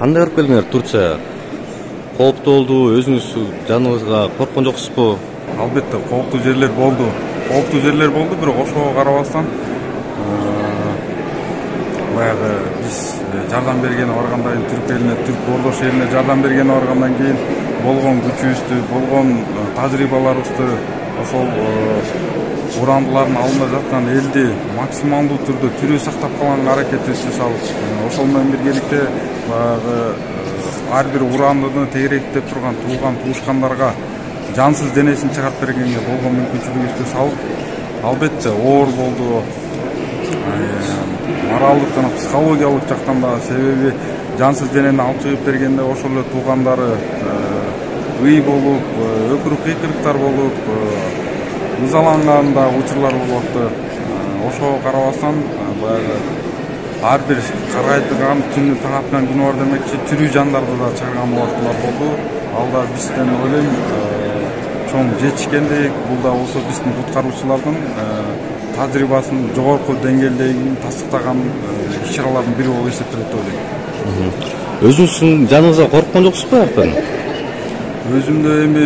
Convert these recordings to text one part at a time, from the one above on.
Кандай барып келдиңер Турцияга? Кооптуу болдубу? Өзүңүз жаныңызга корккон жоксузбу? Албетте кооптуу жерлер болду. Бирок ошого карабастан баягы биз жардам бергени баргандан кийин Түрк элине, Түрк Ордош элине жардам бергени баргандан кийин болгон күчүбүздү, болгон тажрыйбаларыбызды ошол урандылардын алдында жаткан элди максималдуу түрдө тирүү сактап калганга аракетибизди жасабыз. Ошол менен биргеликте баягы ар бир урандыны тегеректеп турган тууган туушкандарга жансыз денесин чыгарып бергенге болгон мүмкүнчүлүгүбүздү салып, албетте оор болду. Моралдык жана психологиялык жактан да, себеби жансыз денени алып чыгып бергенде ошол эле туугандары ый болуп, өкүрүк кыйкырыктар болуп, ызаланган да учурлар болуп атты. Ошого карабастан баягы ар бир каргайтылган түнү таң аткан күнү бар демекчи, тирүү жандарды да чыгарган убактылар болду. Ал да бизден ойлойм чоң жетишкендик. Бул да болсо биздин куткаруучулардын тажрыйбасынын жогорку деңгээлдегин тастыктаган иш-чаралардын бири болуп эсептелет деп ойлойм. Өзүңүздүн жаныңызга корккон жоксузбу аяктан? Өзүмдө эми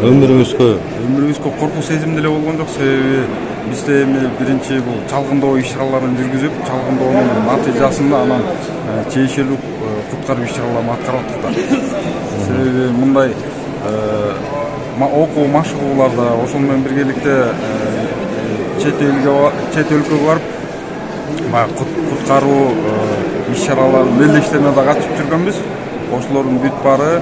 өмүрүбүзгө коркуу сезим деле болгон жок, себеби бизде эми биринчи бул чалгындоо иш-чараларын жүргүзүп, чалгындоонун натыйжасында анан тиешелүү куткаруу иш-чараларын аткарып аттык да. Себеби мындай окуу машыгууларда, ошол менен биргеликте чет өлкөгө барып, баягы куткаруу иш-чараларынын мелдештерине да катышып жүргөнбүз. Ошолордун бүт баары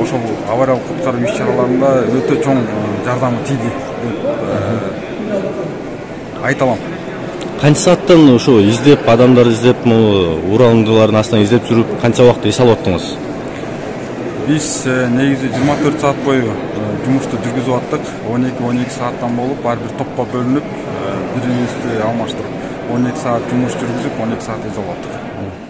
ошол авариялык куткаруу иш-чараларында өтө чоң жардамы тийди деп айта алам. Канча сааттан ушу издеп, адамдарды издеп, урандылардын астынан издеп жүрүп, канча убакыт эс алып аттыңыз? Биз негизи 24 саат бою жумушту жүргүзүп аттык. 12 сааттан болуп, ар бир топко бөлүнүп, бирибизди алмаштырып 12 саат жумуш жүргүзүп, 12 саат эс алып аттык.